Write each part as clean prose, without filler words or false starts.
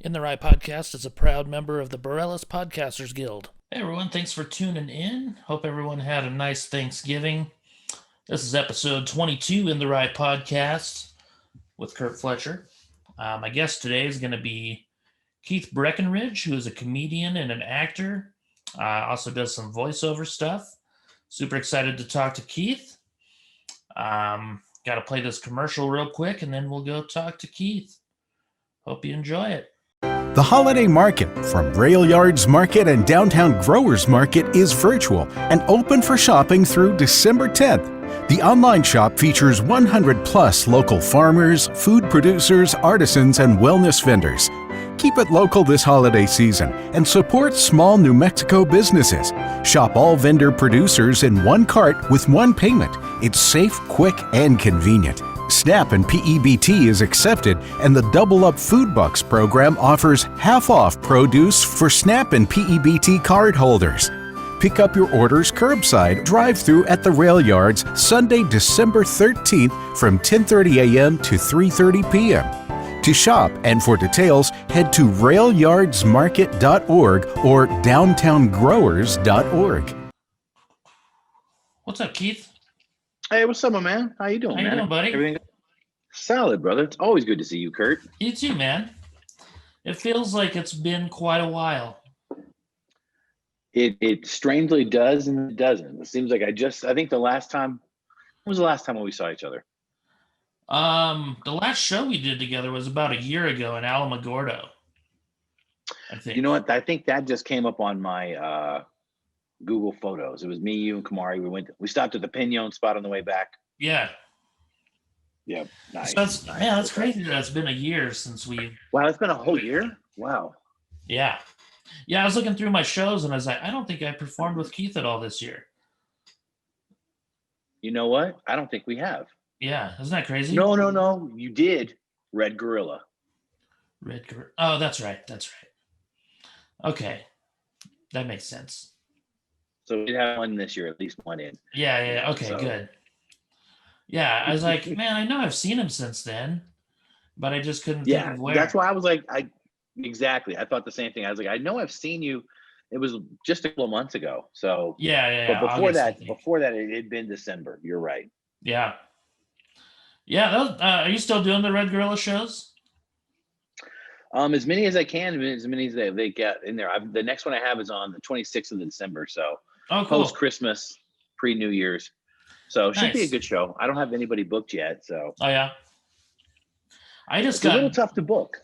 In the Rye Podcast is a proud member of the Borellis Podcasters Guild. Hey everyone, thanks for tuning in. Hope everyone had a nice Thanksgiving. This is episode 22 in the Rye Podcast with Curt, Fletcher. My guest today is going to be Keith Breckenridge, who is a comedian and an actor. Also does some voiceover stuff. Super excited to talk to Keith. Got to play this commercial real quick, and then we'll go talk to Keith. Hope you enjoy it. The holiday market from Rail Yards Market and Downtown Growers Market is virtual and open for shopping through December 10th. The online shop features 100 plus local farmers, food producers, artisans, and wellness vendors. Keep it local this holiday season and support small New Mexico businesses. Shop all vendor producers in one cart with one payment. It's safe, quick, and convenient. SNAP and PEBT is accepted, and the Double Up Food Bucks program offers half-off produce for SNAP and PEBT card holders. Pick up your orders curbside drive-through at the Rail Yards Sunday, December 13th from 10:30 a.m. to 3:30 p.m. To shop and for details, head to railyardsmarket.org or downtowngrowers.org. What's up, Keith? Hey, what's up, my man? How you doing, How you man? doing, buddy? Everything solid, brother. It's always good to see you, Curt. You too, man. It feels like it's been quite a while. It strangely does and it doesn't. It seems like I think the last time, when was the last time when we saw each other? The last show we did together was about a year ago in Alamogordo, I think. You know what? I think that just came up on my Google Photos. It was me, you, and Kamari. We stopped at the Pinon spot on the way back. Yeah. Yeah, nice. So that's crazy that it's been a year since we. Wow, it's been a whole year? Wow. Yeah. Yeah, I was looking through my shows and I was like, I don't think I performed with Keith at all this year. You know what? I don't think we have. Yeah, isn't that crazy? No. You did. Red Gorilla. Oh, that's right. Okay. That makes sense. So we have one this year, at least one in. Yeah. Okay, so. Good. Yeah, I was like, man, I know I've seen him since then, but I just couldn't think of where. That's why I was like, exactly. I thought the same thing. I was like, I know I've seen you. It was just a couple of months ago. So yeah. But before that, it had been December. You're right. Yeah. Are you still doing the Red Gorilla shows? As many as I can, as many as they get in there. The next one I have is on the 26th of December. So cool. Post Christmas, pre New Year's. So it should be a good show. I don't have anybody booked yet. So yeah. It's a little tough to book.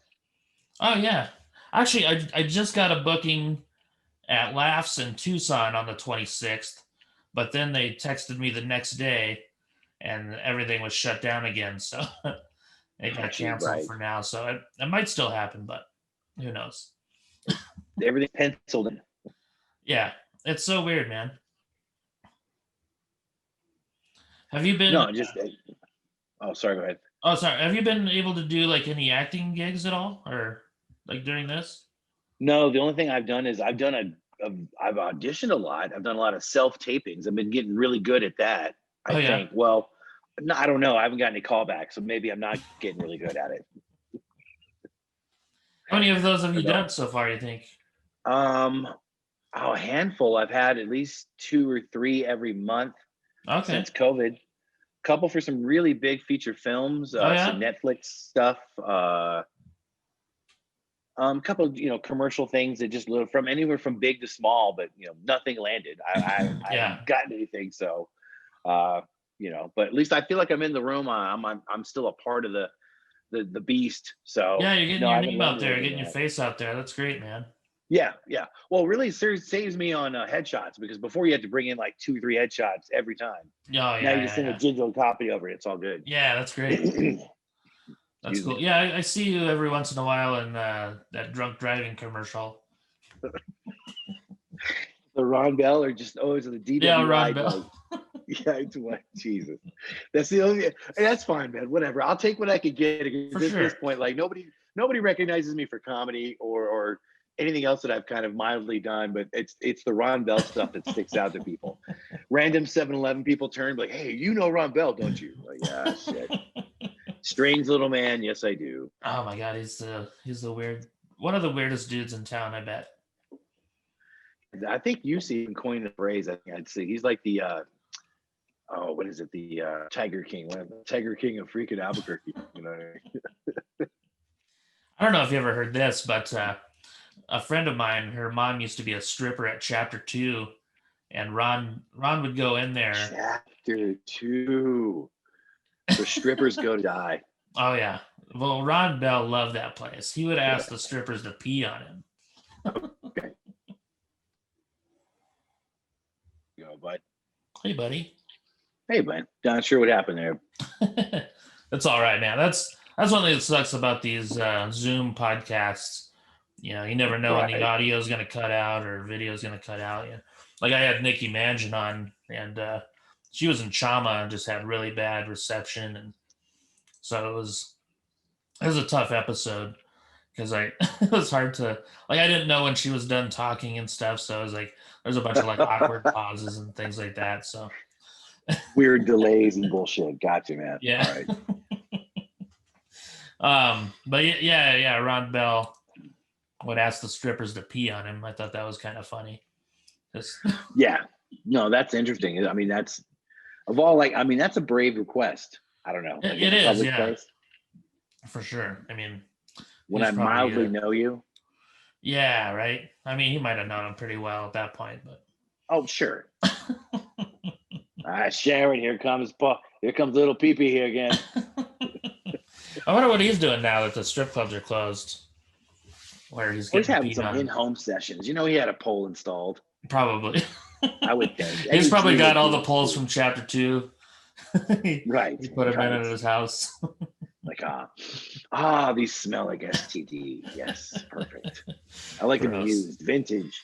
Oh yeah. Actually, I just got a booking at Laughs in Tucson on the 26th, but then they texted me the next day and everything was shut down again. So it got canceled for now. So it might still happen, but who knows? Everything penciled in. Yeah. It's so weird, man. Have you been? No, sorry, go ahead. Oh, sorry. Have you been able to do like any acting gigs at all, or like during this? No, the only thing I've done is I've auditioned a lot. I've done a lot of self tapings. I've been getting really good at that. I think. Well, no, I don't know. I haven't gotten any callbacks, so maybe I'm not getting really good at it. How many of those have you done so far, you think? A handful. I've had at least 2 or 3 every month since COVID. Couple for some really big feature films, some Netflix stuff. Couple, commercial things that just from anywhere from big to small, but nothing landed. I haven't gotten anything, so but at least I feel like I'm in the room. I'm still a part of the beast. So yeah, you're getting your name out there, getting your face out there. That's great, man. Yeah. Well, really saves me on headshots, because before you had to bring in like 2 or 3 headshots every time. Now you just send a digital copy over it. It's all good. Yeah, that's great. That's cool. Yeah, I see you every once in a while in that drunk driving commercial. The Ron Bell, or just it's the DWI. Yeah, Ron Bell. Yeah, it's what Jesus. That's the only. That's fine, man. Whatever. I'll take what I could get. At this point, like nobody recognizes me for comedy or anything else that I've kind of mildly done, but it's the Ron Bell stuff that sticks out to people. Random 7-Eleven people turn like, hey, you know Ron Bell, don't you? Like, yeah, shit. Strange little man. Yes, I do. Oh my God, he's the weird one of the weirdest dudes in town, I bet. I think you see him coin the phrase. I think I'd say he's like the what is it? The Tiger King, one of the Tiger King of freaking Albuquerque. You know what I mean? I don't know if you ever heard this, but a friend of mine, her mom used to be a stripper at Chapter 2, and Ron would go in there. Chapter 2. The strippers go to die. Oh yeah. Well, Ron Bell loved that place. He would ask the strippers to pee on him. Okay. Go, bud. Hey, buddy. Hey, bud. Not sure what happened there. That's all right, man. That's one thing that sucks about these Zoom podcasts. You know, you never know when the audio is going to cut out or video is going to cut out. Yeah. Like I had Nikki Mangin on, and she was in Chama and just had really bad reception, and so it was a tough episode because it was hard to, like, I didn't know when she was done talking and stuff, so I was like, there's a bunch of like awkward pauses and things like that. So weird delays and bullshit. Gotcha, man. Yeah. All right. But yeah, Ron Bell would ask the strippers to pee on him. I thought that was kind of funny. Yeah, no, that's interesting. I mean, that's a brave request. I don't know. It is, yeah, place. For sure. I mean, when I mildly know you. Yeah, right. I mean, he might have known him pretty well at that point, but. Oh, sure. Sharon, here comes little Pee-Pee here again. I wonder what he's doing now that the strip clubs are closed. Where he's having some in-home sessions. You know, he had a pole installed. Probably. I would think. He's probably got all the poles from Chapter 2. Right. He put them in at his house. Like, these smell like STD. Yes, perfect. I like them used. Vintage.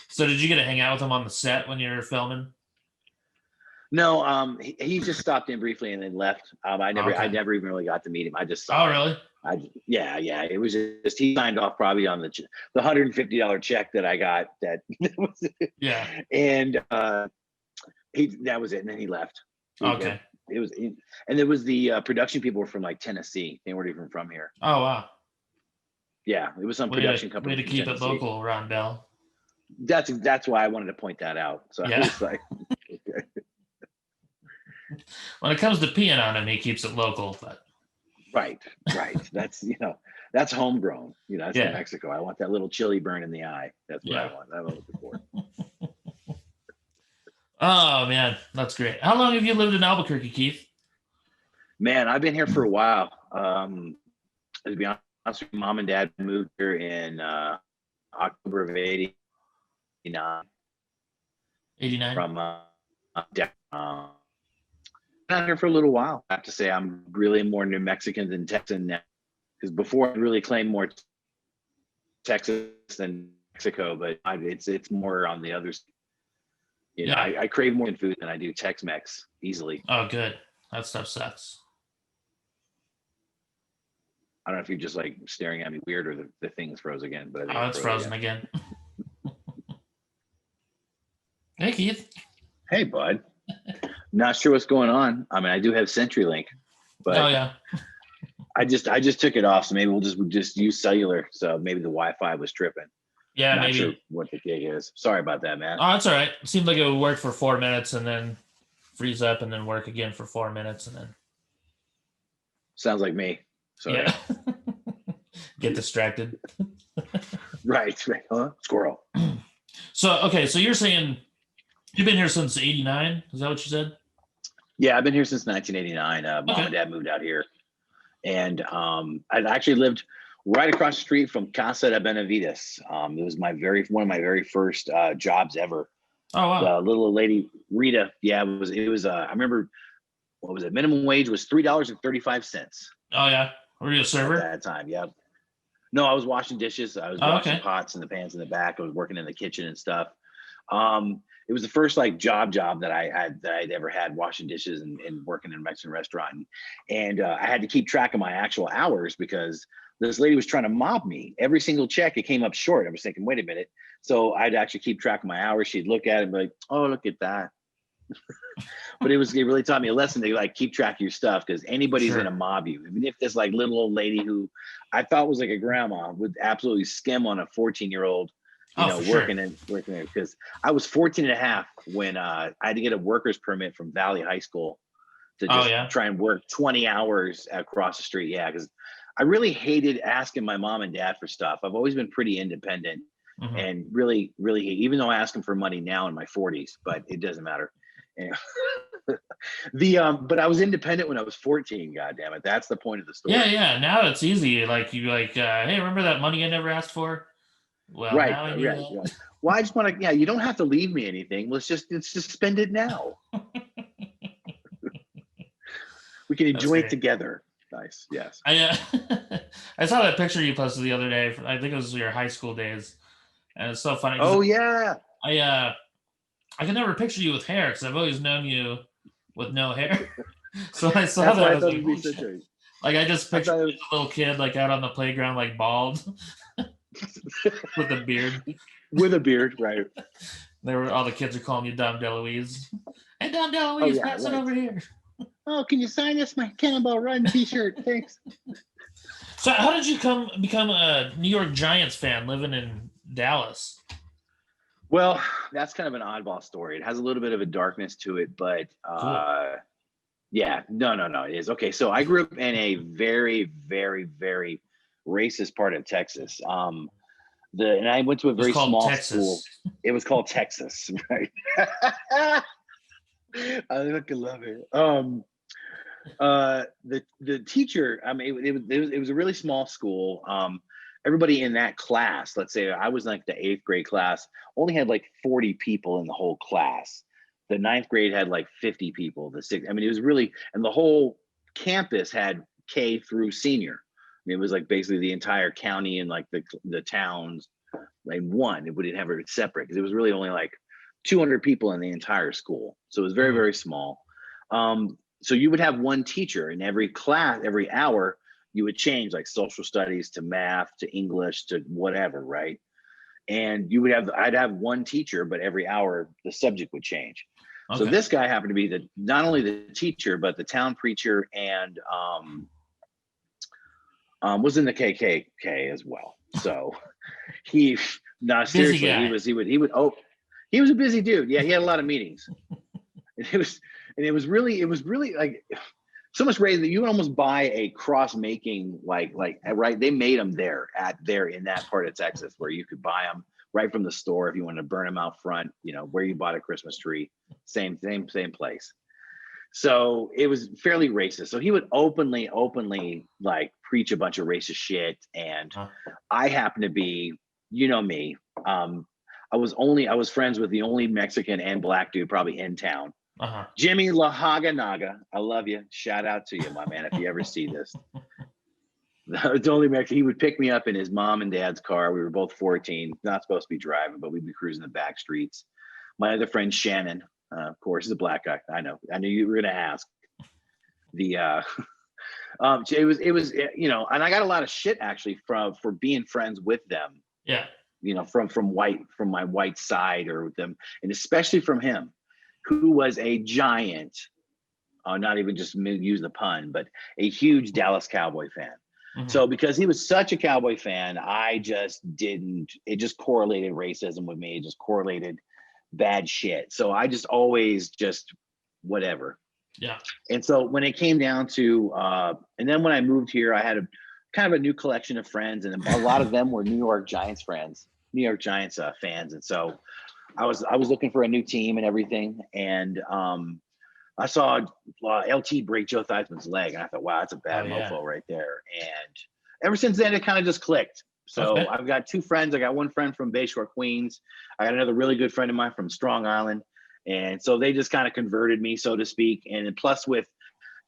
So did you get to hang out with him on the set when you were filming? No, he just stopped in briefly and then left. I never even really got to meet him. I just saw him. Really? Yeah. It was just he signed off probably on the $150 check that I got. That was it. Yeah. And that was it. And then he left. Okay. And there was the production people were from like Tennessee. They weren't even from here. Oh wow. Yeah, it was some production company. Way to keep Tennessee. It local, Ron Bell. That's why I wanted to point that out. So yeah. I was like, okay. When it comes to peeing on him, he keeps it local, but. Right. That's that's homegrown. That's in Mexico. I want that little chili burn in the eye. That's what I want. That's what I'm looking for. Oh man, that's great. How long have you lived in Albuquerque, Keith? Man, I've been here for a while. To be honest, Mom and Dad moved here in October of '89. 89. From been here for a little while. I have to say I'm really more New Mexican than Texan now, because before I really claimed more Texas than Mexico, but it's more on the others. I crave more food than I do Tex-Mex easily. Oh, good. That stuff sucks. I don't know if you're just like staring at me weird or the thing's froze again, but it's frozen again. Hey, Keith. Hey, bud. Not sure what's going on. I mean, I do have CenturyLink, but I just took it off, so maybe we'll just use cellular. So maybe the Wi-Fi was tripping. Yeah, Not maybe. Sure what the gig is. Sorry about that, man. Oh, that's all right. It seemed like it would work for 4 minutes and then freeze up and then work again for 4 minutes and then. Sounds like me. Sorry. Yeah. Get distracted. Right. Huh? Squirrel. So you're saying you've been here since '89? Is that what you said? Yeah, I've been here since 1989. Mom and Dad moved out here, and I actually lived right across the street from Casa de Benavides. It was one of my very first jobs ever. Oh wow! The little lady Rita. Yeah, it was. I remember. What was it? Minimum wage was $3.35. Oh yeah, were you a server at that time? Yeah. No, I was washing dishes. I was washing pots and the pans in the back. I was working in the kitchen and stuff. It was the first like job that I'd ever had, washing dishes and working in a Mexican restaurant. And I had to keep track of my actual hours because this lady was trying to mob me. Every single check, it came up short. I was thinking, wait a minute. So I'd actually keep track of my hours. She'd look at it and be like, oh, look at that. But it really taught me a lesson to like keep track of your stuff, because anybody's going to mob you. Even if this like little old lady who I thought was like a grandma would absolutely skim on a 14-year-old, working there. Because I was 14 and a half when I had to get a worker's permit from Valley High School to just try and work 20 hours across the street. Yeah, because I really hated asking my mom and dad for stuff. I've always been pretty independent, and really, really hate, even though I ask them for money now in my 40s, but it doesn't matter. But I was independent when I was 14. God damn it, that's the point of the story. Yeah. Now it's easy. Like you, hey, remember that money I never asked for? Well, right. Now I do that. Well, I just want to. Yeah, you don't have to leave me anything. Let's just spend it now. We can enjoy it together. Nice. Yes. I saw that picture you posted the other day. I think it was your high school days, and it's so funny. Oh yeah. I can never picture you with hair, because I've always known you with no hair. So I saw that. I was like, I just pictured you as a little kid, like out on the playground, like bald, with a beard. With a beard, right? All the kids are calling you Dom DeLuise. Hey, Dom DeLuise, pass it over here. Oh, can you sign this? My Cannonball Run T-shirt, thanks. So, how did you become a New York Giants fan living in Dallas? Well, that's kind of an oddball story. It has a little bit of a darkness to it, but Cool. yeah, no, it is. Okay, so I grew up in a very, very, very racist part of Texas. And I went to a very small school. It was called Texas, right? I fucking love it. The teacher, I mean, it was a really small school. Everybody in that class, let's say I was like the 8th grade class, only had like 40 people in the whole class. The 9th grade had like 50 people. The 6th, I mean, it was really, and the whole campus had K through senior. I mean, it was like basically the entire county and like the towns, like one. It wouldn't have it separate, because it was really only like 200 people in the entire school. So it was very, very small. So you would have one teacher in every class, every hour. You would change like social studies to math to English to whatever, right? And I'd have one teacher, but every hour the subject would change. Okay. So this guy happened to be not only the teacher, but the town preacher, and was in the KKK as well. So he was a busy dude. Yeah, he had a lot of meetings. And it was really like so much raised that you would almost buy a cross making, like right. They made them there in that part of Texas, where you could buy them right from the store if you wanted to burn them out front, where you bought a Christmas tree, same place. So it was fairly racist. So he would openly like preach a bunch of racist shit. And I happen to be, me. I was friends with the only Mexican and black dude probably in town. Jimmy Lahaganaga, I love you. Shout out to you, my man, if you ever see this. The only Mexican. He would pick me up in his mom and dad's car. We were both 14, not supposed to be driving, but we'd be cruising the back streets. My other friend Shannon, of course, is a black guy. I knew you were gonna ask. It was and I got a lot of shit actually for being friends with them. Yeah. From my white side, or with them, and especially from him, who was a giant, not even just use the pun, but a huge Dallas Cowboy fan. So because he was such a Cowboy fan, it just correlated racism with me. It just correlated bad shit. So I just always just whatever. Yeah. And so when it came down to, and then when I moved here, I had a kind of a new collection of friends, and a lot of them were New York Giants fans. And so I was looking for a new team and everything, and I saw LT break Joe Theismann's leg, and I thought, wow, that's a bad mofo right there. And ever since then, it kind of just clicked. So I've got two friends. I got one friend from Bayshore, Queens. I got another really good friend of mine from Strong Island. And so they just kind of converted me, so to speak. And plus with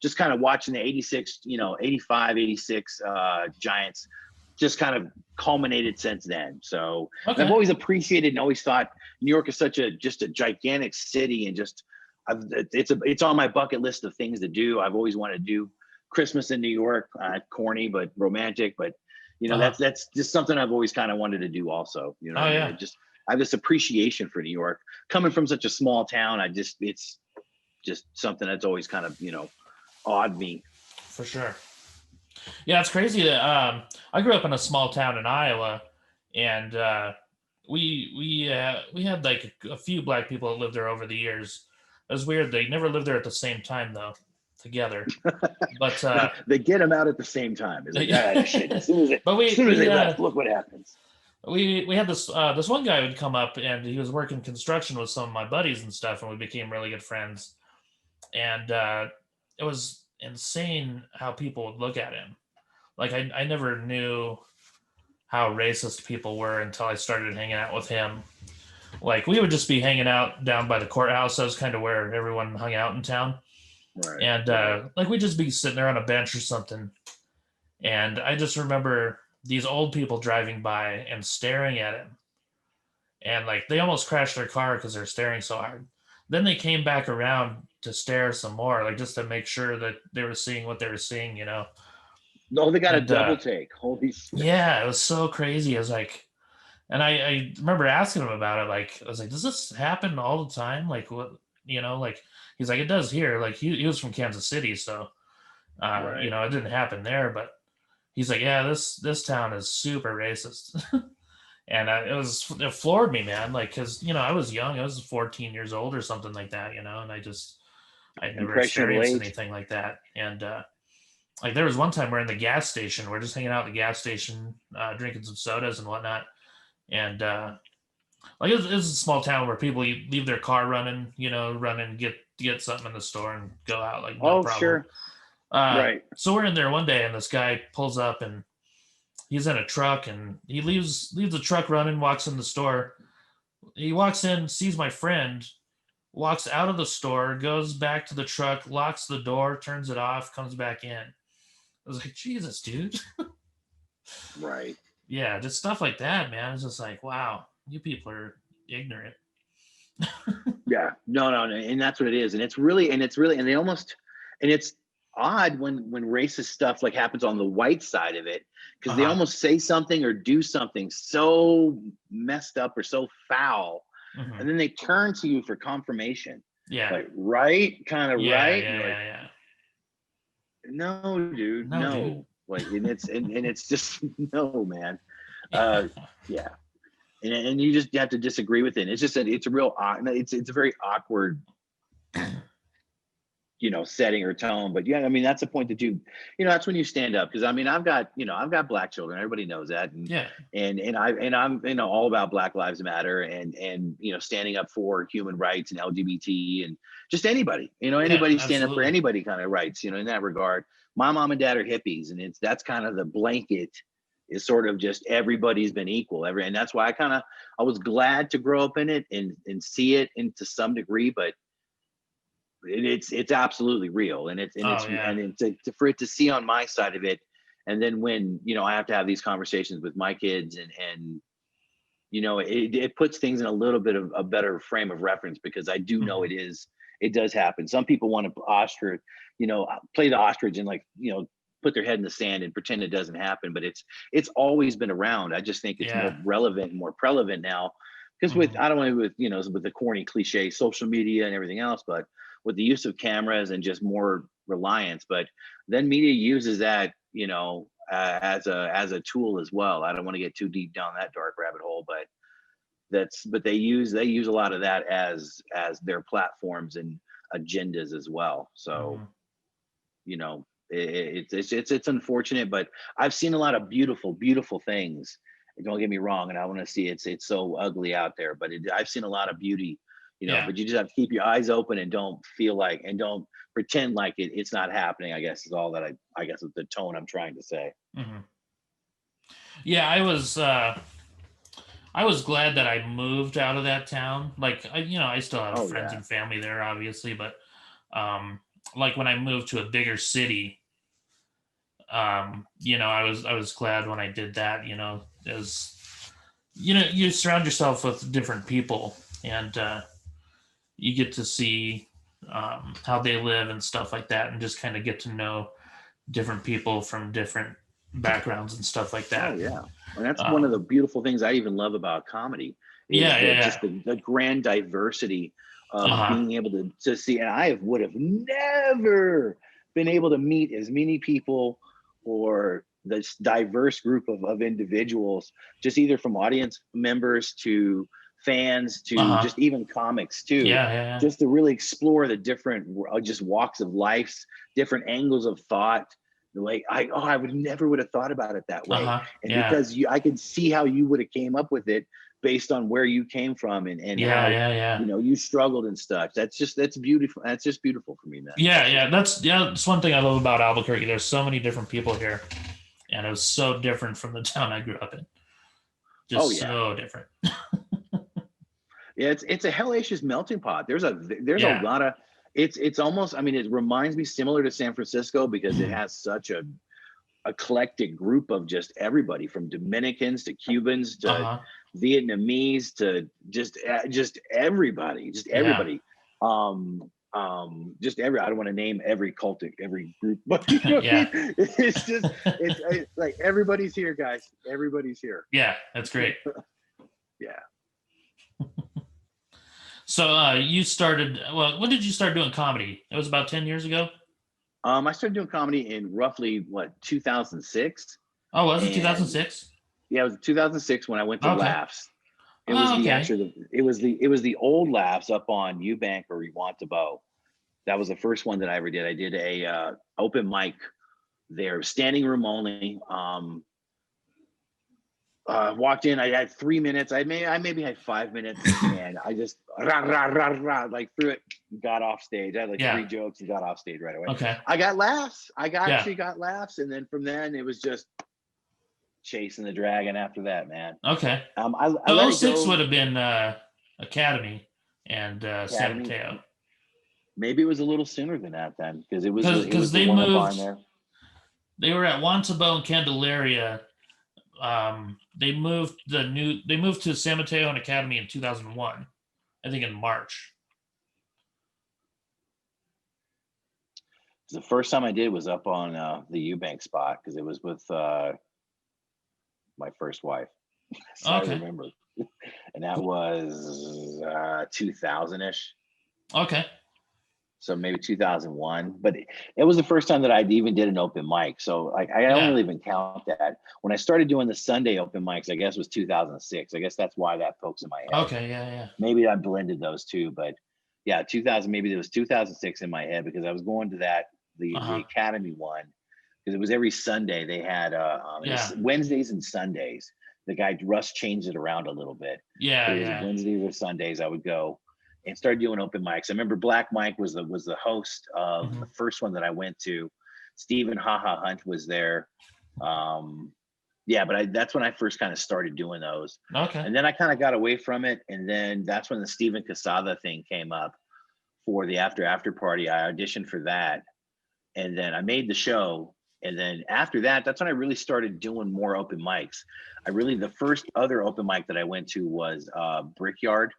just kind of watching the 85, 86 Giants just kind of culminated since then. So I've always appreciated and always thought New York is just a gigantic city, and just it's on my bucket list of things to do. I've always wanted to do Christmas in New York, corny but romantic, but that's just something I've always kind of wanted to do also. I have this appreciation for New York. Coming from such a small town, just something that's always kind of, awed me. For sure. Yeah, it's crazy that I grew up in a small town in Iowa, and we had like a few black people that lived there over the years. It was weird. They never lived there at the same time though, together. But they get them out at the same time. It's like, shit. As soon as they left, look what happens. We had this one guy would come up, and he was working construction with some of my buddies and stuff, and we became really good friends. And it was insane how people would look at him. Like I never knew how racist people were until I started hanging out with him. Like we would just be hanging out down by the courthouse. That was kind of where everyone hung out in town. Right. And like we'd just be sitting there on a bench or something. And I just remember these old people driving by and staring at him. And like they almost crashed their car because they're staring so hard. Then they came back around to stare some more, like just to make sure that they were seeing what they were seeing, No, they got a double take. Holy shit. Yeah, it was so crazy. I was like, and I remember asking him about it. Like, I was like, does this happen all the time? Like, what, like, he's like, it does here. Like, he was from Kansas City. So, Right. It didn't happen there, but he's like, yeah, this town is super racist. And it floored me, man. Like, cause I was young, I was 14 years old or something like that, and I'd never experienced anything like that. And, like there was one time we're in the gas station, we're just hanging out at the gas station, drinking some sodas and whatnot. And like it was a small town where people leave their car running, get something in the store and go out, like no problem. Sure. Right. So we're in there one day, and this guy pulls up, and he's in a truck, and he leaves the truck running, walks in the store. He walks in, sees my friend, walks out of the store, goes back to the truck, locks the door, turns it off, comes back in. I was like, Jesus, dude. Right. Yeah, just stuff like that, man. It's just like, wow, you people are ignorant. Yeah. No. And that's what it is. And it's odd when racist stuff like happens on the white side of it, because they almost say something or do something so messed up or so foul, and then they turn to you for confirmation. Yeah. Like, right? Kind of right? Yeah. No, dude. No. Dude. Like, and it's just no, man. Yeah. And you just have to disagree with it. It's just it's a very awkward setting or tone. But yeah, I mean, that's the point that that's when you stand up. Because I mean, I've got black children. Everybody knows that. And yeah. And I'm all about Black Lives Matter and standing up for human rights and LGBT and just anybody, stand up for anybody kind of rights, in that regard. My mom and dad are hippies, and that's kind of the blanket is sort of just everybody's been equal. And that's why I was glad to grow up in it and see it to some degree, but it's absolutely real, and for it to see on my side of it, and then when I have to have these conversations with my kids, and it puts things in a little bit of a better frame of reference, because I do know it does happen. Some people want to play the ostrich and put their head in the sand and pretend it doesn't happen, but it's always been around. I just think it's more relevant and more prevalent now, because with the corny cliche social media and everything else, but with the use of cameras and just more reliance. But then media uses that, as a tool as well. I don't want to get too deep down that dark rabbit hole, but they use a lot of that as their platforms and agendas as well. So, it's unfortunate, but I've seen a lot of beautiful, beautiful things. Don't get me wrong, and I want to see it's so ugly out there, but I've seen a lot of beauty. But you just have to keep your eyes open and don't pretend like it's not happening, I guess is all that I guess is the tone I'm trying to say. Mm-hmm. Yeah, I was glad that I moved out of that town. Like, I still have friends and family there, obviously, but like when I moved to a bigger city, I was glad when I did that, as you surround yourself with different people, and you get to see how they live and stuff like that, and just kind of get to know different people from different backgrounds and stuff like that. Oh yeah, and that's one of the beautiful things I even love about comedy. Just the grand diversity of being able to see, and I would have never been able to meet as many people or this diverse group of individuals, just either from audience members to fans to just even comics too, just to really explore the different just walks of life, different angles of thought. Like I would have thought about it that way, and because I could see how you would have came up with it based on where you came from and how you know you struggled and stuff. That's beautiful. That's just beautiful for me, man. That's one thing I love about Albuquerque. There's so many different people here, and it was so different from the town I grew up in. So different. Yeah, it's a hellacious melting pot. There's a lot of it's almost, I mean, it reminds me similar to San Francisco because it has such a eclectic group of just everybody from Dominicans to Cubans to Vietnamese to just everybody, just everybody. I don't want to name every group, but you know it's like everybody's here, guys. Everybody's here. Yeah, that's great. Yeah. So you started, well, when did you start doing comedy? It was about 10 years ago? I started doing comedy in roughly 2006. Oh, was it 2006? Yeah, it was 2006 when I went to Laughs. It was the old Laughs up on Eubank or Iwantabo. That was the first one that I ever did. I did a open mic there, standing room only. Walked in, I had 3 minutes. I maybe had 5 minutes, and I just like threw it, got off stage. I had 3 jokes and got off stage right away. Okay. I got laughs. Actually got laughs, and then from then it was just chasing the dragon after that, man. Okay. I 06 would have been Academy and San Mateo. Maybe it was a little sooner than that then, because because they moved. They were at Wantabo and Candelaria. They moved to San Mateo and Academy in 2001, I think in March. The first time I did was up on the Eubank spot because it was with my first wife. So I remember, and that was 2000-ish. Okay. So maybe 2001, but it was the first time that I even did an open mic. So like I don't really even count that. When I started doing the Sunday open mics, I guess was 2006. I guess that's why that pokes in my head. Okay, yeah. Maybe I blended those two, but yeah, 2000. Maybe there was 2006 in my head because I was going to the Academy one because it was every Sunday. They had Wednesdays and Sundays. The guy Russ changed it around a little bit. Wednesdays or Sundays I would go and started doing open mics. I remember Black Mike was the host of the first one that I went to. Stephen Haha Hunt was there. But that's when I first kind of started doing those. Okay. And then I kind of got away from it. And then that's when the Stephen Casada thing came up for the after party. I auditioned for that. And then I made the show. And then after that, that's when I really started doing more open mics. The first other open mic that I went to was Brickyard.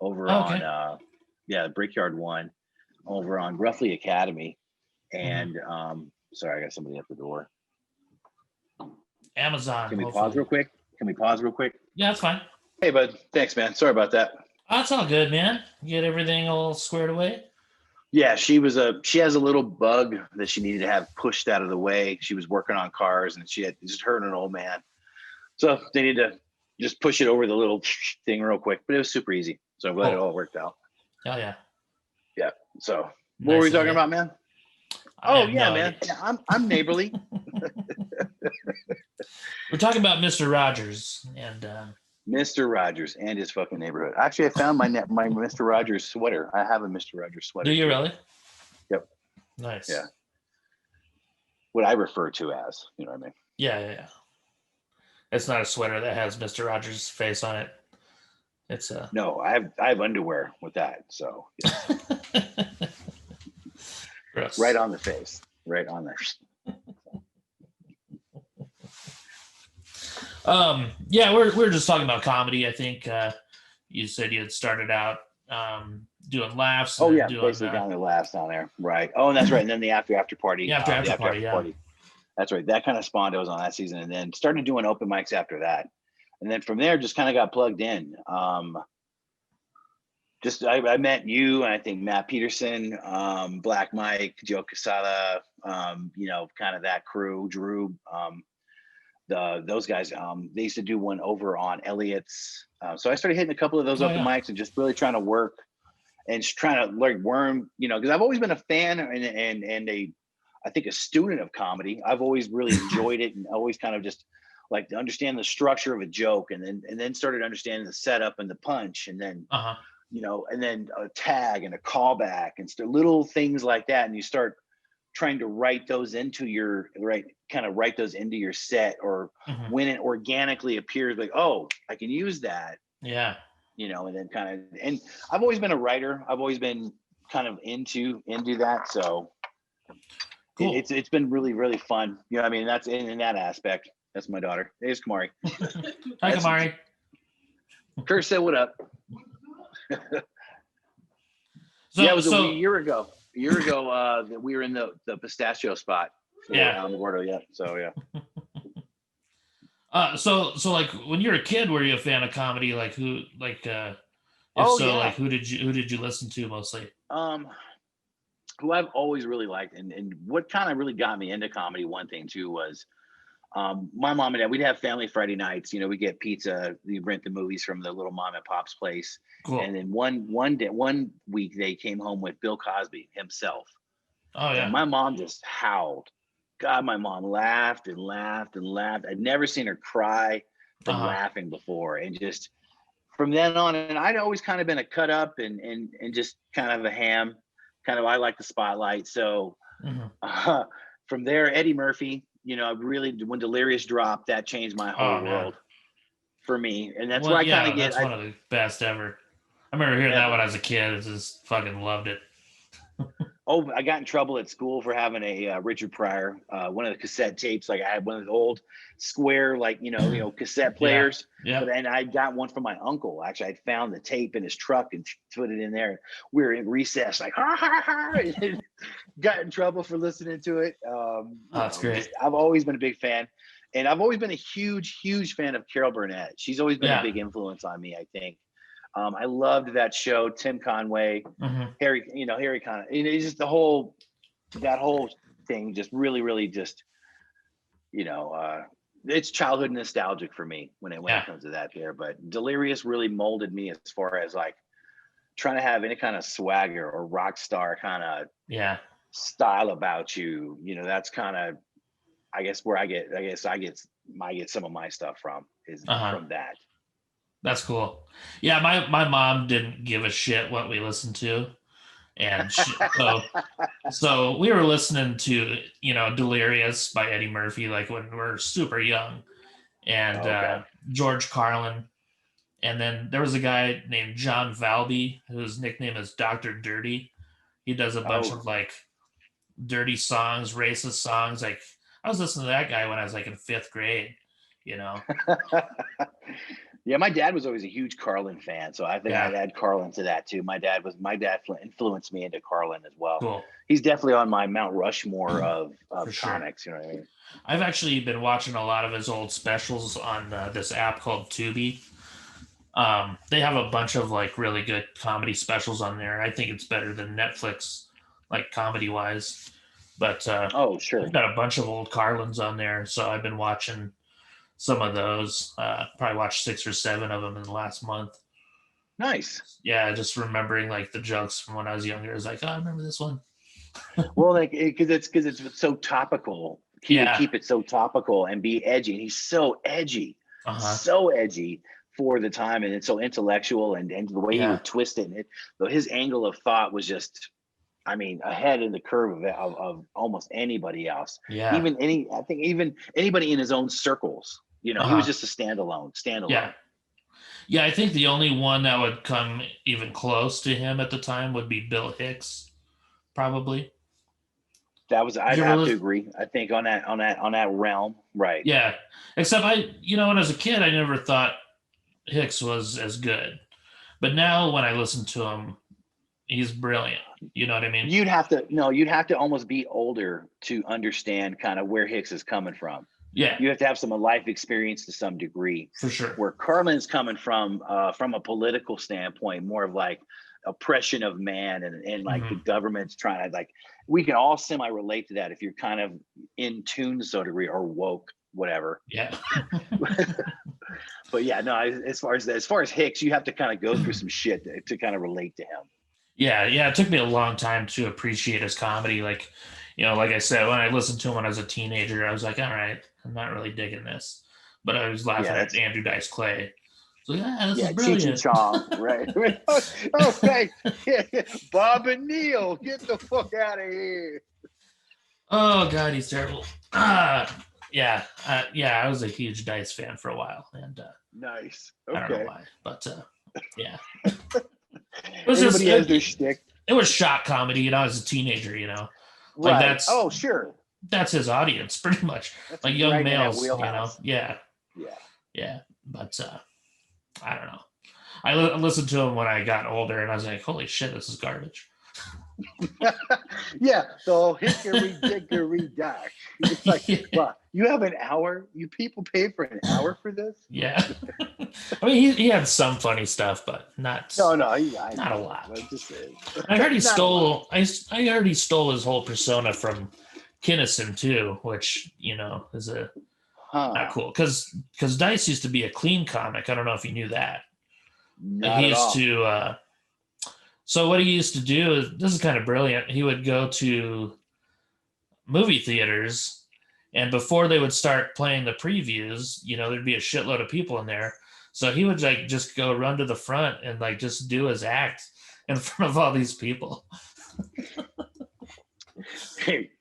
Over on the Brickyard one over on roughly Academy. And sorry, I got somebody at the door. Amazon. Can we pause real quick? Yeah, that's fine. Hey bud, thanks man, sorry about that. That's all good, man. You get everything all squared away? Yeah, she has a little bug that she needed to have pushed out of the way. She was working on cars and she had just her and an old man, so they need to just push it over the little thing real quick, but it was super easy. So I'm glad it all worked out. Oh yeah. Yeah. So what were we talking about, man? Man. Yeah, I'm neighborly. We're talking about Mr. Rogers and Mr. Rogers and his fucking neighborhood. Actually, I found my Mr. Rogers sweater. I have a Mr. Rogers sweater. Do you really? Yep. Nice. Yeah. What I refer to as, you know what I mean? Yeah. It's not a sweater that has Mr. Rogers' face on it. It's no, I have underwear with that, so gross. Right on the face, right on there. We're just talking about comedy. I think you said you had started out doing laughs. Basically down the laughs down there, right? Oh, and that's right. And then the after party. Yeah, after party. That's right. That kind of spawned. I was on that season, and then started doing open mics after that. And then from there, just kind of got plugged in. just I met you, and I think Matt Peterson, Black Mike, Joe Quesada, kind of that crew, Drew, those guys. They used to do one over on Elliot's. So I started hitting a couple of those open mics and just really trying to work and just trying to like worm, because I've always been a fan and I think a student of comedy. I've always really enjoyed it and always kind of just like to understand the structure of a joke, and then started understanding the setup and the punch, and then and then a tag and a callback and little things like that, and you start trying to write those into your set, or when it organically appears, like, oh, I can use that. Yeah. And then and I've always been a writer. I've always been kind of into that. So cool. It's been really, really fun. I mean, that's in that aspect. That's my daughter. There's Kamari. Hi, Kamari. Curt said, what up? It was a year ago. A year ago, we were in the pistachio spot. Gordo, yeah. So yeah. So like when you were a kid, were you a fan of comedy? Like who? Like like who did you listen to mostly? Who I've always really liked, and what kind of really got me into comedy. One thing too was, my mom and dad, we'd have family Friday nights. We get pizza, we rent the movies from the little mom and pop's place. Cool. And then one week they came home with Bill Cosby himself. Oh yeah. And my mom just howled. God, my mom laughed and laughed and laughed. I'd never seen her cry from laughing before. And just from then on, and I'd always kind of been a cut up and just kind of a ham. I like the spotlight. So from there, Eddie Murphy, really, when Delirious dropped, that changed my whole world for me. And that's where I kind of get. That's one of the best ever. I remember hearing that when I was a kid. I just fucking loved it. I got in trouble at school for having a Richard Pryor, one of the cassette tapes. Like I had one of the old square, cassette players. Yeah. But then I got one from my uncle. Actually, I found the tape in his truck and put it in there. We were in recess, like ha ha ha, and got in trouble for listening to it. That's great. I've always been a big fan, and I've always been a huge, huge fan of Carol Burnett. She's always been a big influence on me, I think. I loved that show, Tim Conway, Harry Conway. It's just that whole thing just really, really just, it's childhood nostalgic for me when it comes to that there. But Delirious really molded me as far as like trying to have any kind of swagger or rock star kind of style about you. That's kind of, I guess, where I get some of my stuff from is from that. That's cool. Yeah, my mom didn't give a shit what we listened to, and so we were listening to Delirious by Eddie Murphy like when we were super young, and George Carlin, and then there was a guy named John Valby whose nickname is Dr. Dirty. He does a bunch of like dirty songs, racist songs. Like I was listening to that guy when I was like in 5th grade. Yeah, my dad was always a huge Carlin fan, so I think I'd add Carlin to that too. My dad influenced me into Carlin as well. Cool. He's definitely on my Mount Rushmore of comics. You know what I mean? I've actually been watching a lot of his old specials on this app called Tubi. They have a bunch of like really good comedy specials on there. I think it's better than Netflix, like comedy wise. But sure, I've got a bunch of old Carlins on there, so I've been watching some of those. Probably watched 6 or 7 of them in the last month. Nice. Yeah, just remembering like the jokes from when I was younger. I was like, I remember this one. Well, like because it's so topical. Keep it so topical and be edgy. And he's so edgy, so edgy for the time, and it's so intellectual, and the way he would twist it. And his angle of thought was just, I mean, ahead of the curve of almost anybody else. Yeah. Even anybody in his own circles. He was just a standalone. Yeah, I think the only one that would come even close to him at the time would be Bill Hicks, probably. I'd have to agree. I think on that realm, right? Yeah, except when I was a kid, I never thought Hicks was as good, but now when I listen to him, he's brilliant. You know what I mean? You'd have to almost be older to understand kind of where Hicks is coming from. Yeah, you have to have some life experience to some degree, for sure. Where Carlin's coming from a political standpoint, more of like oppression of man and like Mhm. the government's trying to like, we can all semi relate to that if you're kind of in tune to so degree or woke, whatever. Yeah. But yeah, no, as far as Hicks, you have to kind of go through some shit to kind of relate to him. Yeah, it took me a long time to appreciate his comedy. Like, like I said, when I listened to him when I was a teenager, I was like, all right, I'm not really digging this. But I was laughing at Andrew Dice Clay. So yeah, this is Cheech and brilliant. Chong, right? Okay, Bob and Neil, get the fuck out of here. Oh God, he's terrible. Yeah, I was a huge Dice fan for a while, and Nice. Okay. I don't know why, but yeah. Everybody has their shtick. It was shock comedy, as a teenager, like Right. that's sure. That's his audience, pretty much. That's like young right males, Yeah. But I don't know. I listened to him when I got older, and I was like, "Holy shit, this is garbage." Yeah, so hickory dickory dock. It's like, well, you have an hour. You people pay for an hour for this? Yeah. I mean, he had some funny stuff, but not. No, not a lot. I heard he stole. I heard he stole his whole persona from Kinnison too, which is not cool. Because Dice used to be a clean comic. I don't know if you knew that. Not he at all. used to. So what he used to do is, this is kind of brilliant. He would go to movie theaters, and before they would start playing the previews, there'd be a shitload of people in there. So he would like just go run to the front and like just do his act in front of all these people. Hey.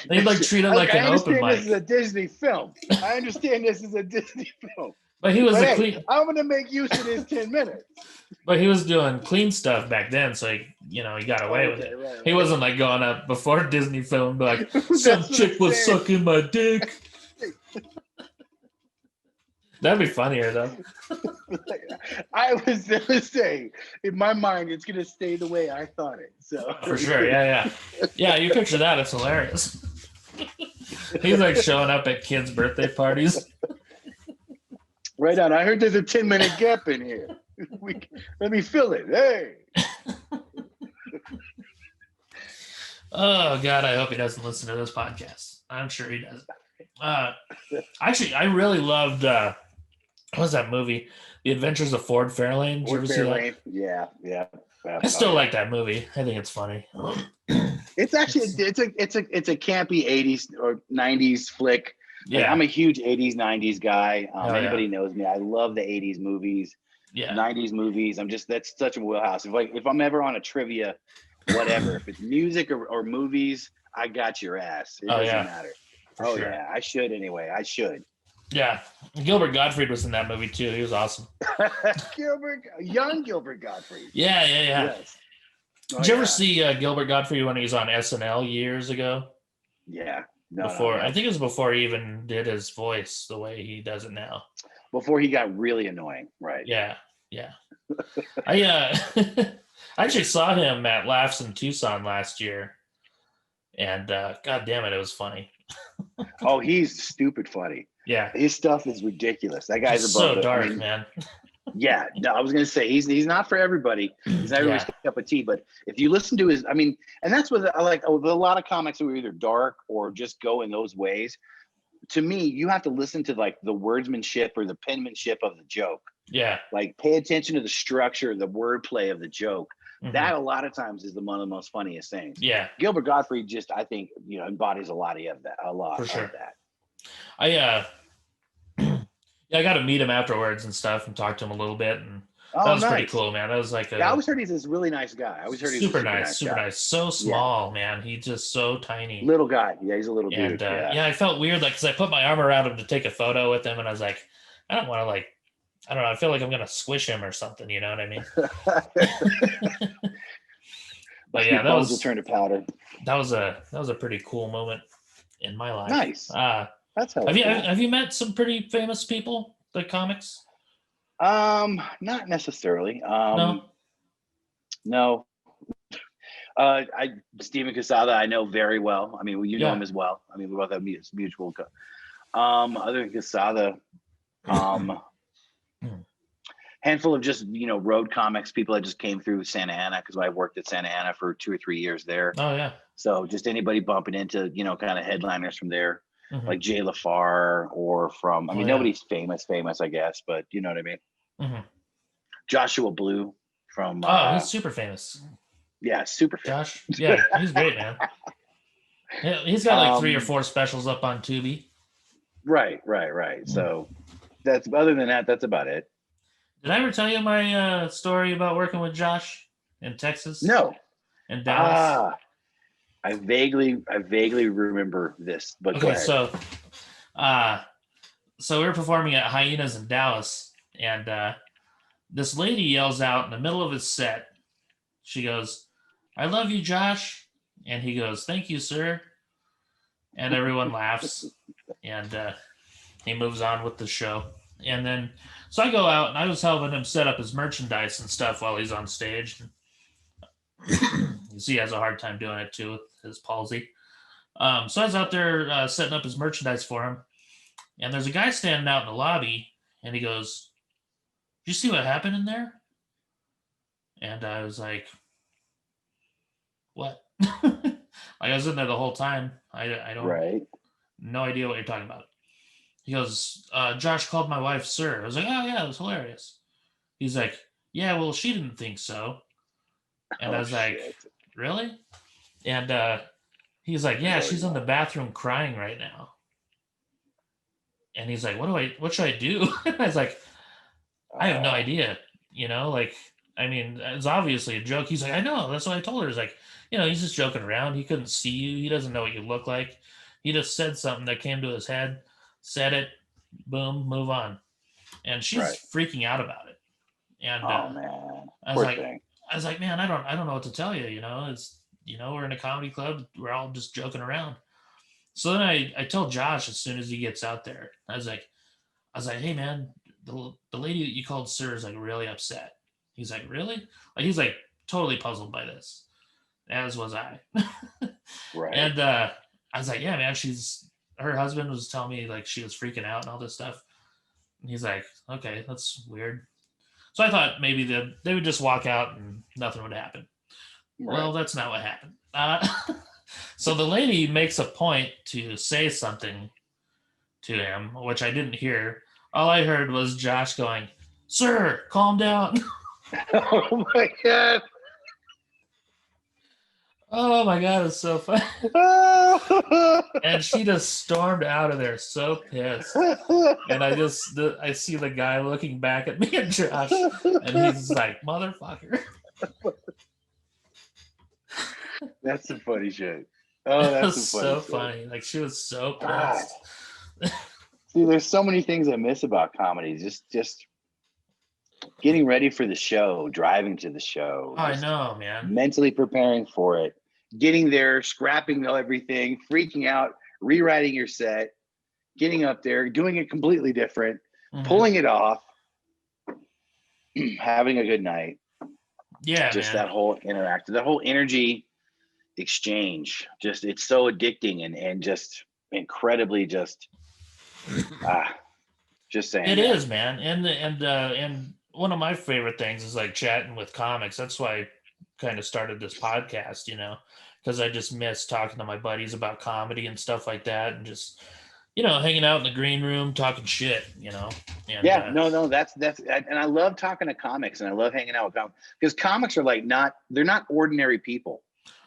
They'd like treat it like an open mic. This is a Disney film. I understand this is a Disney film. But he was I'm going to make use of this 10 minutes. But he was doing clean stuff back then, so he got away with it. Right. He wasn't like going up before Disney film, like some chick was sucking my dick. That'd be funnier though. I was gonna say, in my mind, it's gonna stay the way I thought it. So for sure, yeah. You picture that? It's hilarious. He's like showing up at kids' birthday parties. Right on. I heard there's a 10-minute gap in here. Let me fill it. Hey. Oh God, I hope he doesn't listen to this podcast. I'm sure he doesn't. Actually, I really loved what was that movie? The Adventures of Ford Fairlane. Did you ever see that? Yeah. I still like that movie. I think it's funny. It's actually it's a campy 80s or 90s flick. Yeah, like, I'm a huge 80s 90s guy. Anybody yeah. knows me. I love the 80s movies. Yeah, 90s movies. That's such a wheelhouse. If I'm ever on a trivia, whatever, if it's music or movies, I got your ass. It doesn't matter. Sure. Yeah, I should anyway. I should. Yeah, Gilbert Gottfried was in that movie too. He was awesome. Young Gilbert Gottfried. Yeah. Yes. Did you ever see Gilbert Gottfried when he was on SNL years ago? Yeah. I think it was before he even did his voice the way he does it now. Before he got really annoying, right? Yeah. I actually saw him at Laughs in Tucson last year, and God damn it, it was funny. Oh, he's stupid funny. Yeah, his stuff is ridiculous. That guy's so dark, man. Yeah, no, I was gonna say he's not for everybody. He's not everybody's cup of tea. But if you listen to his, and that's what I like. A lot of comics who are either dark or just go in those ways. To me, you have to listen to like the wordsmanship or the penmanship of the joke. Yeah, like pay attention to the structure, the wordplay of the joke. Mm-hmm. That a lot of times is one of the most funniest things. Yeah, Gilbert Gottfried just, I think, embodies a lot of that. For sure. Of that. I got to meet him afterwards and stuff and talk to him a little bit, and that was pretty cool, man. That was like I always heard he's this really nice guy. I always heard he's super nice. So small, man. He's just so tiny. Little guy. Yeah, he's a little dude. And I felt weird, like, because I put my arm around him to take a photo with him, and I was like, I don't want to, like, I don't know. I feel like I'm gonna squish him or something. You know what I mean? But yeah, that was a turn to powder. That was a pretty cool moment in my life. Nice. That's how. Have you met some pretty famous people, like comics? Not necessarily. No. Stephen Quesada, I know very well. I mean, you know him as well. I mean, we both have mutual. Other than Quesada, handful of just, road comics, people that just came through Santa Ana, because I worked at Santa Ana for 2 or 3 years there. Oh yeah. So just anybody bumping into, kind of headliners from there, like Jay LaFar, or from, nobody's famous, I guess, but you know what I mean? Mm-hmm. Joshua Blue from. He's super famous. Yeah, super famous. Josh. Yeah, he's great, man. He's got like 3 or 4 specials up on Tubi. Right. So other than that, that's about it. Did I ever tell you my story about working with Josh in Texas? No. In Dallas? I vaguely remember this, but okay, go ahead. So we were performing at Hyenas in Dallas, and this lady yells out in the middle of his set. She goes, "I love you, Josh." And he goes, "Thank you, sir." And everyone laughs, and he moves on with the show. And then, so I go out, and I was helping him set up his merchandise and stuff while he's on stage. You see, he has a hard time doing it too with his palsy. So I was out there setting up his merchandise for him, and there's a guy standing out in the lobby, and he goes, "Did you see what happened in there?" And I was like, "What?" Like, I was in there the whole time. I don't, no idea what you're talking about. He goes, "Josh called my wife sir." I was like, "Oh yeah, it was hilarious." He's like, "Yeah, well, she didn't think so." And I was like, "Really?" And he's like, "Yeah, she's in the bathroom crying right now." And he's like, what should I do?" I was like, "I have no idea." Like, I mean, it's obviously a joke. He's like, "I know, that's what I told her." He's like, he's just joking around. He couldn't see you. He doesn't know what you look like. He just said something that came to his head, said it, boom, move on. And she's freaking out about it. And man. I was like, "Man, I don't know what to tell you. It's, we're in a comedy club. We're all just joking around." So then I tell Josh as soon as he gets out there, I was like, "Hey man, the lady that you called sir is like really upset." He's like, "Really?" Like, he's like totally puzzled by this, as was I. And I was like, "Yeah, man, her husband was telling me like she was freaking out and all this stuff." And he's like, "Okay, that's weird." So I thought maybe they would just walk out and nothing would happen. Well, that's not what happened. So the lady makes a point to say something to him, which I didn't hear. All I heard was Josh going, "Sir, calm down." Oh my God. Oh my God, it's so funny. And she just stormed out of there so pissed. And I see the guy looking back at me and Josh, and he's like, "Motherfucker." That's some funny shit. Oh, that's so funny. Like, she was so pissed. See, there's so many things I miss about comedy. Just getting ready for the show, driving to the show. Oh, I know, man. Mentally preparing for it, getting there, scrapping everything, freaking out, rewriting your set, getting up there, doing it completely different, pulling it off, having a good night. Yeah, just man. That whole that whole energy exchange, it's so addicting and just incredibly just saying it is, man. And one of my favorite things is like chatting with comics. That's why I kind of started this podcast, because I just miss talking to my buddies about comedy and stuff like that, and just hanging out in the green room talking shit, And, that's and I love talking to comics, and I love hanging out with comics, because comics are like they're not ordinary people.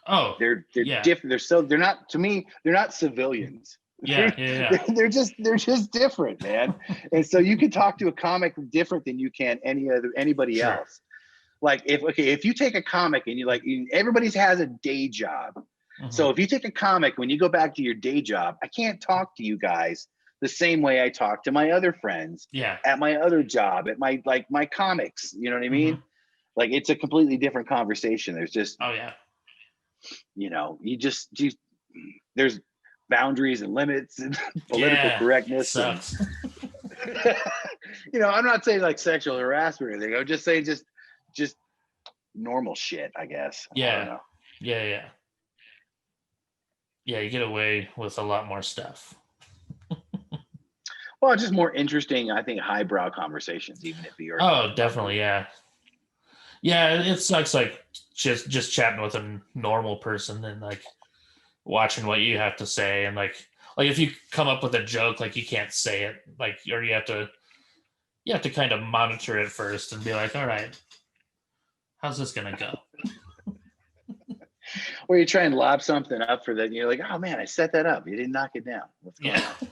Oh, they're different. They're not, to me, they're not civilians. Yeah. They're just different, man. And so you can talk to a comic different than you can anybody else. Like, if you take a comic and everybody has a day job. So if you take a comic, when you go back to your day job, I can't talk to you guys the same way I talk to my other friends at my other job, at my comics, you know what I mean? Like, it's a completely different conversation. There's just, there's boundaries and limits and political correctness. Sucks. I'm not saying like sexual harassment or anything. I'm just saying just normal shit, I guess. I don't know. Yeah. Yeah, you get away with a lot more stuff. Well, just more interesting, I think, highbrow conversations, even if you're. Oh, definitely, yeah. Yeah, it sucks like just chatting with a normal person and like watching what you have to say, and like if you come up with a joke, like you can't say it, like, or you have to kind of monitor it first and be like, all right, how's this gonna go? Or you try and lob something up for that, and you're like, oh man, I set that up. You didn't knock it down. What's going on?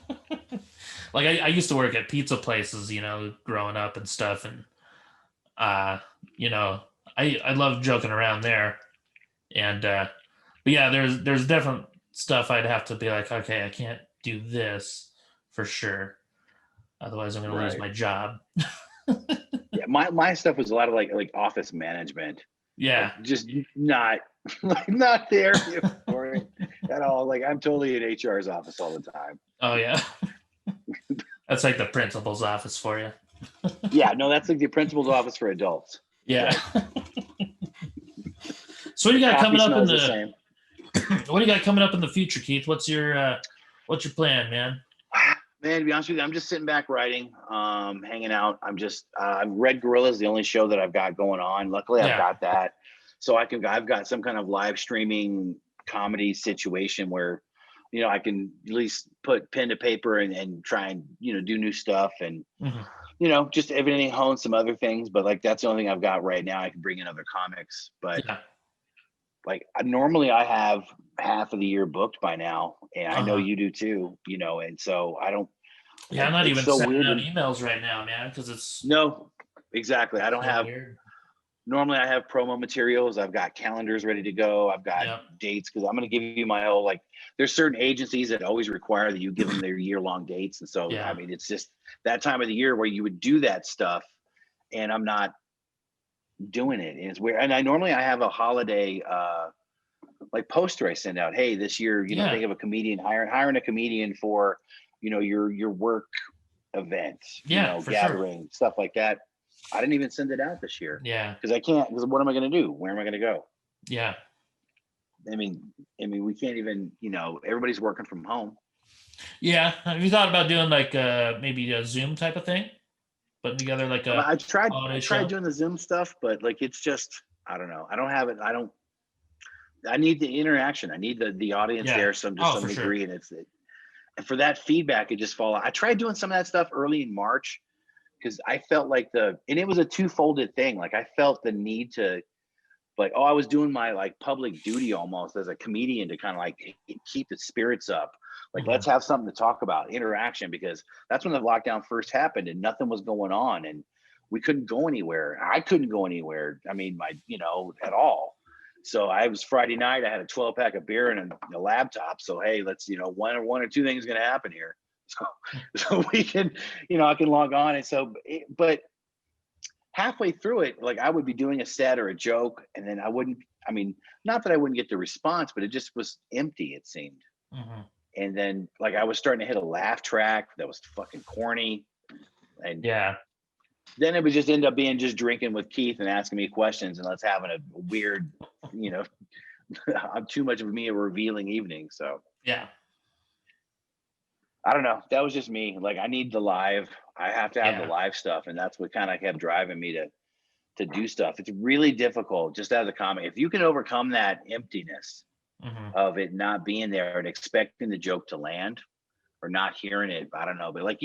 Like I used to work at pizza places, growing up and stuff, and I love joking around there, and but yeah, there's different stuff I'd have to be like, okay, I can't do this for sure, otherwise I'm gonna lose my job. Yeah, my stuff was a lot of like office management. Yeah, like just not not there for it at all. Like I'm totally in HR's office all the time. Oh yeah. That's like the principal's office for you. Yeah, no, that's like the principal's office for adults. Yeah. So what do you got coming up in the what do you got coming up in the future, Keith? What's your plan, man? Man, to be honest with you, I'm just sitting back writing, hanging out. I've Red Gorilla's the only show that I've got going on. Luckily, I've got that. So I've got some kind of live streaming comedy situation where, I can at least put pen to paper and try and, do new stuff and, just everything, hone some other things. But like, that's the only thing I've got right now. I can bring in other comics, but like normally I have half of the year booked by now, and I know you do too, and so I don't. Yeah, I'm not even sending out emails right now, man, because it's no, exactly. I don't have. Weird. Normally I have promo materials. I've got calendars ready to go. I've got dates because I'm going to give you my whole there's certain agencies that always require that you give them their year-long dates, and so I mean it's just that time of the year where you would do that stuff, and I'm not doing it, and it's weird. And I normally have a holiday poster I send out. Hey, this year, think of a comedian, hiring a comedian for, your work event, gathering, stuff like that. I didn't even send it out this year. Yeah. Because I can't, because what am I going to do? Where am I going to go? Yeah. I mean, we can't even, everybody's working from home. Yeah. Have you thought about doing maybe a Zoom type of thing? Putting together I tried doing the Zoom stuff, but it's just, I don't know. I don't have it. I need the interaction. I need the audience there to some degree. Sure. And for that feedback, it just fall out. I tried doing some of that stuff early in March because I felt and it was a two-folded thing. Like I felt the need to I was doing my public duty almost as a comedian to kind of keep the spirits up. Let's have something to talk about, interaction, because that's when the lockdown first happened and nothing was going on and we couldn't go anywhere. I couldn't go anywhere. I mean, at all. So I was Friday night, I had a 12-pack of beer and a laptop. So, hey, let's, one or two things going to happen here. So we can, I can log on. And so, but halfway through it, I would be doing a set or a joke and then not that I wouldn't get the response, but it just was empty, it seemed. Mm-hmm. And then I was starting to hit a laugh track that was fucking corny. And then it would just end up being just drinking with Keith and asking me questions and let's having a weird, I'm too much of me a revealing evening. So I don't know. That was just me. I need the live. I have to have the live stuff. And that's what kind of kept driving me to do stuff. It's really difficult just as a comic. If you can overcome that emptiness of it not being there and expecting the joke to land or not hearing it, I don't know. But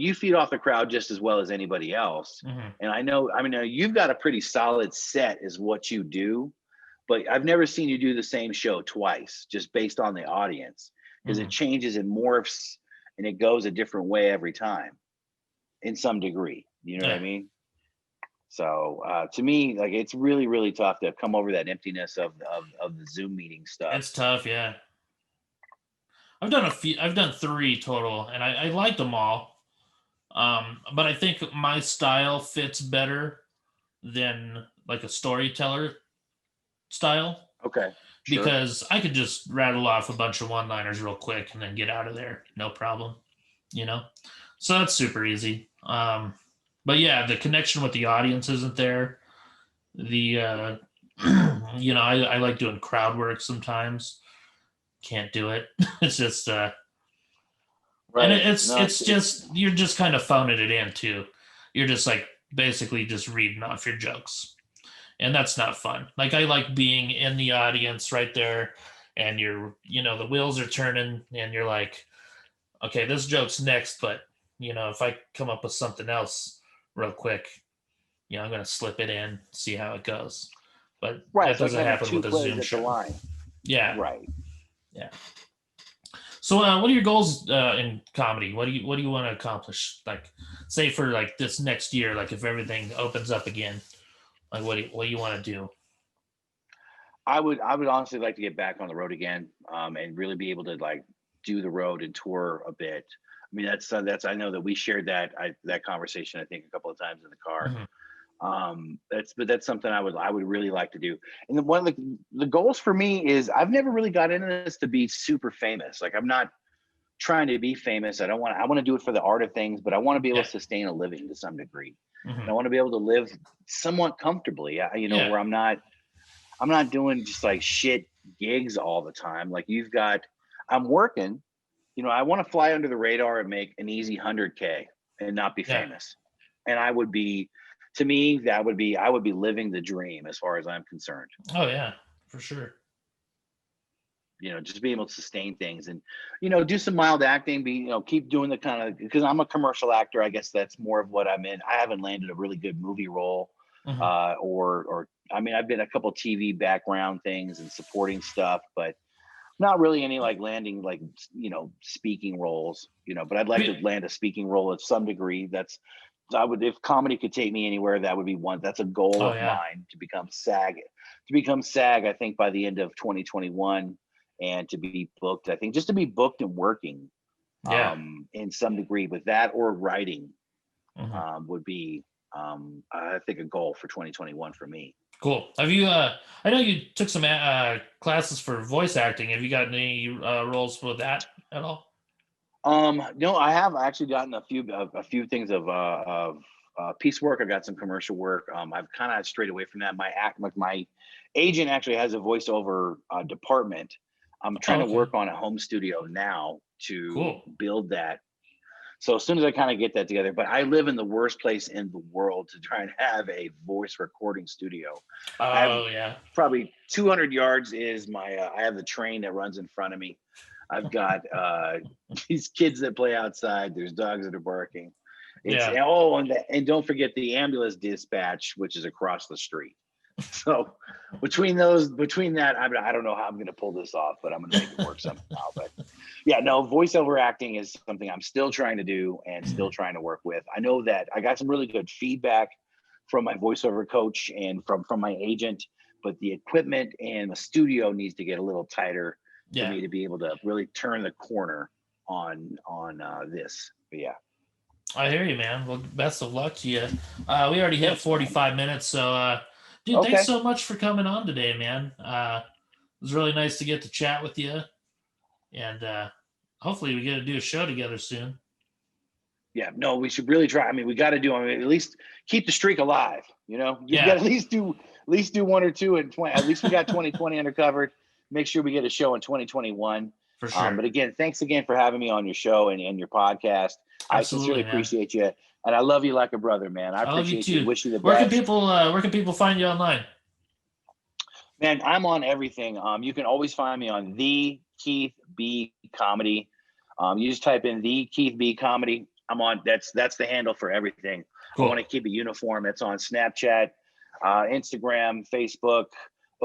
you feed off the crowd just as well as anybody else. Mm-hmm. And I know you've got a pretty solid set is what you do, but I've never seen you do the same show twice just based on the audience. Because it changes and morphs and it goes a different way every time in some degree. You know what I mean? So to me, it's really, really tough to come over that emptiness of the Zoom meeting stuff. It's tough, yeah. I've done 3 total and I liked them all. But I think my style fits better than a storyteller style. Okay. Sure. Because I could just rattle off a bunch of one-liners real quick and then get out of there. No problem. So that's super easy. But yeah, the connection with the audience isn't there. I like doing crowd work sometimes. Can't do it. It's just, Right. And it's just you're just kind of phoning it in too. You're just like basically just reading off your jokes, and that's not fun. Like I like being in the audience right there, and the wheels are turning, and you're like, okay, this joke's next, but if I come up with something else real quick, I'm gonna slip it in, see how it goes. But right. that It's like doesn't having happen two with a plays Zoom at the show. line. Yeah. Right. Yeah. So, what are your goals in comedy? What do you want to accomplish? Like, say for like this next year, like if everything opens up again, like what do you want to do? I would honestly like to get back on the road again, and really be able to like do the road and tour a bit. I mean, that's I know that we shared that conversation I think a couple of times in the car. Mhm. That's something I would really like to do. And then one of the goals for me is I've never really got into this to be super famous. Like I'm not trying to be famous. I want to do it for the art of things, but I want to be able Yeah. to sustain a living to some degree. And I Mhm. want to be able to live somewhat comfortably, Yeah. where I'm not doing just like shit gigs all the time. Like I'm working, I want to fly under the radar and make an easy 100K and not be Yeah. famous. And to me, I would be living the dream as far as I'm concerned. Oh yeah, for sure. Just being able to sustain things and, do some mild acting, keep doing the kind of, because I'm a commercial actor. I guess that's more of what I'm in. I haven't landed a really good movie role, Mhm. or I mean, I've been a couple TV background things and supporting stuff, but not really any like landing like, speaking roles, but I'd like to land a speaking role at some degree. If comedy could take me anywhere, that would be one. That's a goal Oh of yeah. mine to become SAG, I think by the end of 2021, and to be booked, I think just to be booked and working, Yeah. in some degree with that or writing, Mhm. would be, I think a goal for 2021 for me. Cool. Have you? I know you took some classes for voice acting. Have you got any roles with that at all? No, I have actually gotten a few things of piecework. I've got some commercial work. I've kind of strayed away from that. My agent actually has a voiceover department. I'm Oh, trying to okay. work on a home studio now to Cool. build that. So as soon as I kind of get that together, but I live in the worst place in the world to try and have a voice recording studio. I have Oh yeah. probably 200 yards is I have the train that runs in front of me. I've got these kids that play outside. There's dogs that are barking. Yeah. And don't forget the ambulance dispatch, which is across the street. So between that, I don't know how I'm going to pull this off, but I'm going to make it work somehow. But yeah, no, voiceover acting is something I'm still trying to do and still trying to work with. I know that I got some really good feedback from my voiceover coach and from my agent, but the equipment and the studio needs to get a little tighter for Yeah. me to be able to really turn the corner on this. But yeah, I hear you, man. Well, best of luck to you. We already hit thanks, man. 45 minutes, so dude, thanks Okay. so much for coming on today, man. It was really nice to get to chat with you, and hopefully we get to do a show together soon. Yeah, no, we should really try. I mean, we got to do. I mean, at least keep the streak alive. You got Yeah, to at least do one or two in 20. At least we got 2020 under covered. Make sure we get a show in 2021. for sure. But again, thanks again for having me on your show and your podcast. I sincerely Absolutely, man. appreciate you, and I love you like a brother, man. I I love you appreciate you. too. Wish you the best. Where can people find you online? Man, I'm on everything. You can always find me on the Keith B Comedy. You just type in the Keith B Comedy. I'm on. That's the handle for everything. I want Cool. to keep it uniform. It's on Snapchat, Instagram, Facebook.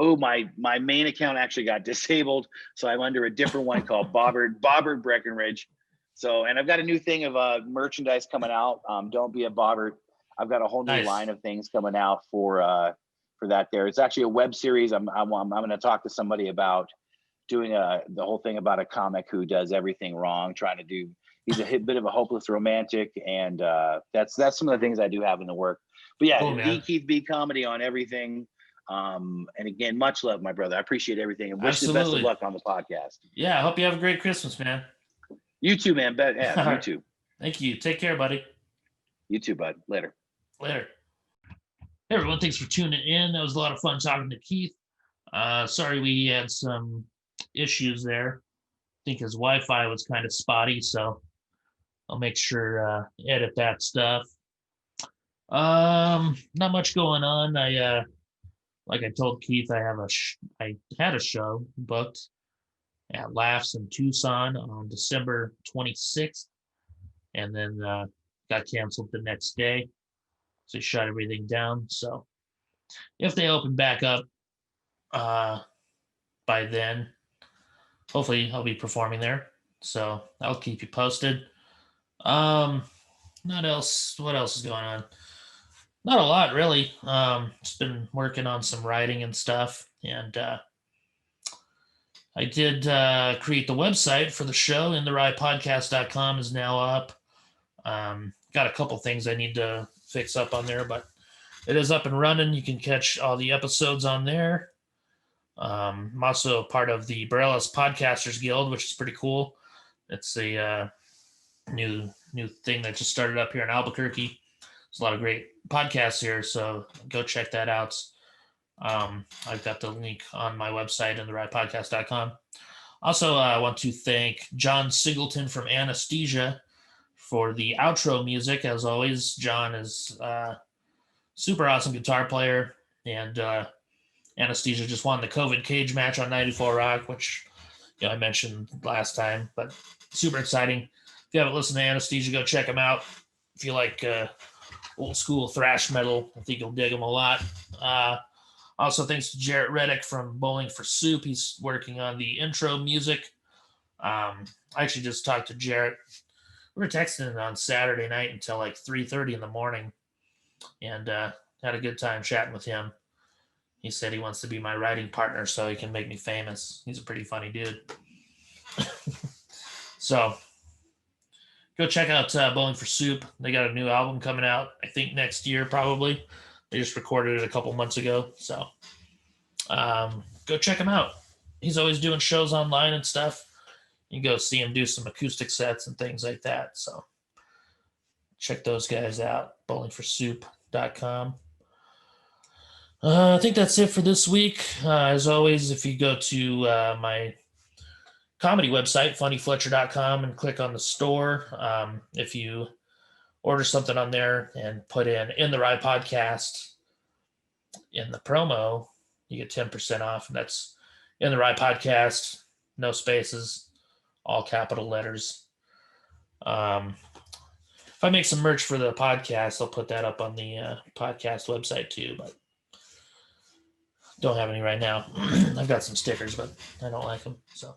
Oh, my main account actually got disabled, so I'm under a different one called Bobbert Breckenridge. So, and I've got a new thing of merchandise coming out. Don't be a Bobbert. I've got a whole new Nice. line of things coming out for that. It's actually a web series. I'm going to talk to somebody about doing the whole thing about a comic who does everything wrong, he's a bit of a hopeless romantic, and that's some of the things I do have in the work. But yeah, Cool, the man. Keith B Comedy on everything. And again, much love, my brother. I appreciate everything and wish you the best of Absolutely. luck on the podcast. Yeah, I hope you have a great Christmas, man. You too, man. All You right. too. Thank you. Take care, buddy. You too, bud. Later. Later. Hey, everyone. Thanks for tuning in. That was a lot of fun talking to Keith. Sorry we had some issues there. I think his Wi-Fi was kind of spotty, so I'll make sure edit that stuff. Not much going on. Like I told Keith, I had a show booked at Laughs in Tucson on December 26th, and then got canceled the next day. So they shut everything down. So if they open back up by then, hopefully I'll be performing there. So I'll keep you posted. What else is going on? Not a lot, really. Just been working on some writing and stuff, and I did create the website for the show. InTheRyePodcast.com is now up. Got a couple things I need to fix up on there, but it is up and running. You can catch all the episodes on there. I'm also part of the Burlesque Podcasters Guild, which is pretty cool. It's a new thing that just started up here in Albuquerque. There's a lot of great podcasts here, so go check that out. I've got the link on my website, InTheRyePodcast.com. Also, I want to thank John Singleton from Anesthesia for the outro music. As always, John is super awesome guitar player, and Anesthesia just won the COVID cage match on 94 Rock, which I mentioned last time, but super exciting. If you haven't listened to Anesthesia, go check them out. If you like old school thrash metal, I think you'll dig them a lot. Also, thanks to Jarrett Reddick from Bowling for Soup. He's working on the intro music. I actually just talked to Jarrett. We were texting on Saturday night until like 3:30 in the morning, and had a good time chatting with him. He said he wants to be my writing partner so he can make me famous. He's a pretty funny dude. So go check out Bowling for Soup. They got a new album coming out, I think next year probably. They just recorded it a couple months ago. So go check him out. He's always doing shows online and stuff. You can go see him do some acoustic sets and things like that. So check those guys out, bowlingforsoup.com. I think that's it for this week. As always, if you go to my comedy website, funnyfletcher.com, and click on the store, if you order something on there and put in the Rye Podcast in the promo, you get 10% off. And that's In the Rye Podcast, no spaces, all capital letters. If I make some merch for the podcast, I'll put that up on the podcast website too, but don't have any right now. I've got some stickers, but I don't like them. So,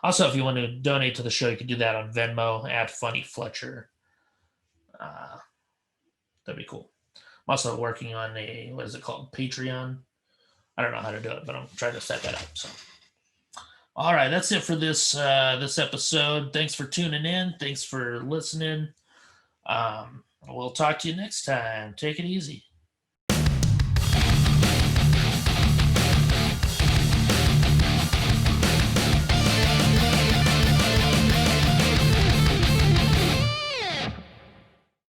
also, if you want to donate to the show, you can do that on Venmo at Funny Fletcher. That'd be cool. I'm also working on what is it called? Patreon. I don't know how to do it, but I'm trying to set that up. So, all right, that's it for this episode. Thanks for tuning in. Thanks for listening. We'll talk to you next time. Take it easy.